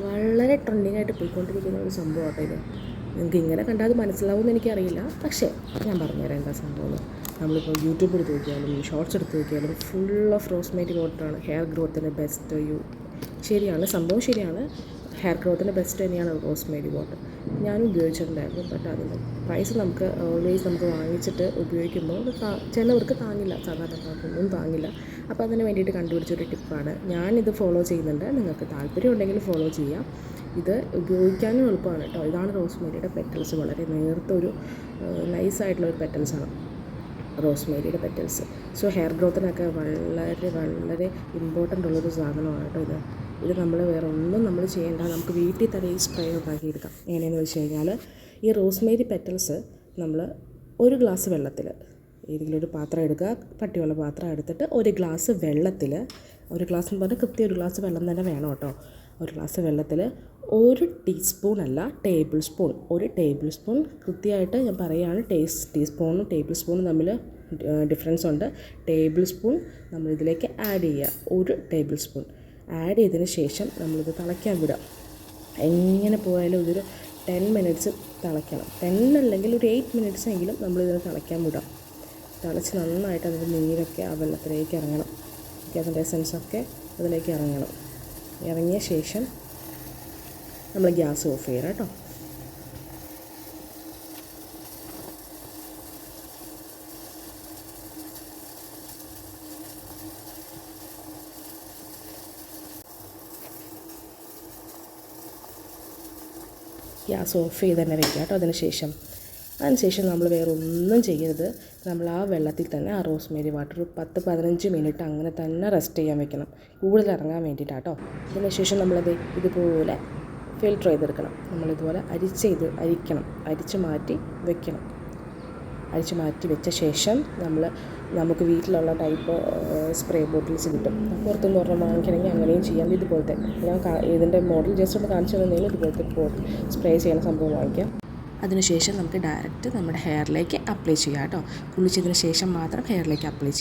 വളരെ ട്രെൻഡിങ് ആയിട്ട് പോയിക്കൊണ്ടിരിക്കുന്ന ഒരു സംഭവമാട്ടോ ഇത്. നിങ്ങൾക്ക് ഇങ്ങനെ കണ്ടാൽ അത് മനസ്സിലാവുമെന്ന് എനിക്കറിയില്ല, പക്ഷേ ഞാൻ പറഞ്ഞുതരാം എന്താ സംഭവം. നമ്മളിപ്പോൾ യൂട്യൂബ് എടുത്ത് നോക്കിയാലും ഷോർട്സ് എടുത്ത് നോക്കിയാലും ഫുൾ ഓഫ് റോസ്മേരി വാട്ടറാണ് ഹെയർ ഗ്രോത്തിന് ബെസ്റ്റ്. ശരിയാണ്, സംഭവം ശരിയാണ്. ഹെയർ ഗ്രോത്തിന് ബെസ്റ്റ് തന്നെയാണ് റോസ്മേരി വാട്ടർ. ഞാനും ഉപയോഗിച്ചിട്ടുണ്ടായിരുന്നു. ബട്ട് അതിൻ്റെ പ്രൈസ് നമുക്ക് ഓൾവേസ് നമുക്ക് വാങ്ങിച്ചിട്ട് ഉപയോഗിക്കുമ്പോൾ ചിലവർക്ക് താങ്ങില്ല, സാധാരണക്കാർക്കൊന്നും താങ്ങില്ല. അപ്പോൾ അതിന് വേണ്ടിയിട്ട് കണ്ടുപിടിച്ചൊരു ടിപ്പാണ്. ഞാനിത് ഫോളോ ചെയ്യുന്നുണ്ട്. നിങ്ങൾക്ക് താല്പര്യം ഉണ്ടെങ്കിൽ ഫോളോ ചെയ്യാം. ഇത് ഉപയോഗിക്കാനും എളുപ്പമാണ് കേട്ടോ. ഇതാണ് റോസ്മേരിയുടെ പെറ്റൽസ്. വളരെ നേർത്തൊരു നൈസായിട്ടുള്ളൊരു പെറ്റൽസാണ് റോസ്മേരിയുടെ പെറ്റൽസ്. സോ ഹെയർ ഗ്രോത്തിനൊക്കെ വളരെ വളരെ ഇമ്പോർട്ടൻ്റ് ഉള്ളൊരു സാധനമാണ് കേട്ടോ ഇത് നമ്മൾ വേറെ ഒന്നും നമ്മൾ ചെയ്യേണ്ട. നമുക്ക് വീട്ടിൽ തന്നെ ഈ സ്പ്രേ ഉണ്ടാക്കിയെടുക്കാം. എങ്ങനെയെന്ന് വെച്ച് കഴിഞ്ഞാൽ ഈ റോസ്മേരി പെറ്റൽസ് നമ്മൾ ഒരു ഗ്ലാസ് വെള്ളത്തിൽ, ഏതെങ്കിലും ഒരു പാത്രം എടുക്കുക, കട്ടിയുള്ള പാത്രം എടുത്തിട്ട് ഒരു ഗ്ലാസ് വെള്ളത്തിൽ, ഒരു ഗ്ലാസ് എന്ന് പറഞ്ഞാൽ കൃത്യം ഒരു ഗ്ലാസ് വെള്ളം തന്നെ വേണം കേട്ടോ. ഒരു ഗ്ലാസ് വെള്ളത്തിൽ 1 ടീസ്പൂൺ അല്ല, ടേബിൾ സ്പൂൺ, 1 ടേബിൾ സ്പൂൺ കൃത്യമായിട്ട് ഞാൻ പറയുകയാണ്. ടീസ്പൂണും ടേബിൾ സ്പൂണും തമ്മിൽ ഡിഫറൻസ് ഉണ്ട്. ടേബിൾ സ്പൂൺ നമ്മളിതിലേക്ക് ആഡ് ചെയ്യുക. 1 ടേബിൾ സ്പൂൺ ആഡ് ചെയ്തതിന് ശേഷം നമ്മളിത് തിളയ്ക്കാൻ വിടാം. എങ്ങനെ പോയാലും ഇതൊരു 10 മിനിറ്റ്സ് തിളയ്ക്കണം. 10 അല്ലെങ്കിൽ ഒരു 8 മിനിറ്റ്സ് എങ്കിലും നമ്മളിതിന് തിളയ്ക്കാൻ വിടാം. തിളച്ച് നന്നായിട്ട് അതിൻ്റെ നീരൊക്കെ ആ വെള്ളത്തിലേക്ക് ഇറങ്ങണം. അതിൻ്റെ എസൻസൊക്കെ അതിലേക്ക് ഇറങ്ങണം. ഇറങ്ങിയ ശേഷം നമ്മൾ ഗ്യാസ് ഓഫ് ചെയ്യണം കേട്ടോ. ഗ്യാസ് ഓഫ് ചെയ്ത് തന്നെ വെക്കുക കേട്ടോ. അതിനുശേഷം നമ്മൾ വേറെ ഒന്നും ചെയ്യരുത്. നമ്മൾ ആ വെള്ളത്തിൽ തന്നെ ആ റോസ്മേരി വാട്ടർ 10-15 മിനിറ്റ് അങ്ങനെ തന്നെ റെസ്റ്റ് ചെയ്യാൻ വെക്കണം, കൂടുതൽ ഇറങ്ങാൻ വേണ്ടിയിട്ടാട്ടോ. അതിനുശേഷം നമ്മളത് ഇതുപോലെ ഫിൽറ്റർ ചെയ്തെടുക്കണം. നമ്മളിതുപോലെ അരിച്ച് മാറ്റി വെക്കണം. അരിച്ച് മാറ്റി വെച്ച ശേഷം നമുക്ക് വീട്ടിലുള്ള ടൈപ്പ് സ്പ്രേ ബോട്ടിൽസ് കിട്ടും. പുറത്തുനിന്ന് ഒരെണ്ണം വാങ്ങിക്കണമെങ്കിൽ അങ്ങനെയും ചെയ്യാം. ഇതുപോലത്തെ ഞാൻ ഇതിൻ്റെ മോഡൽ ജസ്റ്റ് ഒന്ന് കാണിച്ചു തന്നെങ്കിൽ ഇതുപോലത്തെ ബോട്ടിൽ സ്പ്രേ ചെയ്യുന്ന സംഭവം വാങ്ങിക്കാം. അതിനുശേഷം നമുക്ക് ഡയറക്റ്റ് നമ്മുടെ ഹെയറിലേക്ക് അപ്ലൈ ചെയ്യാം കേട്ടോ. കുളിച്ചതിന് ശേഷം മാത്രം ഹെയറിലേക്ക് അപ്ലൈ ചെയ്യാം.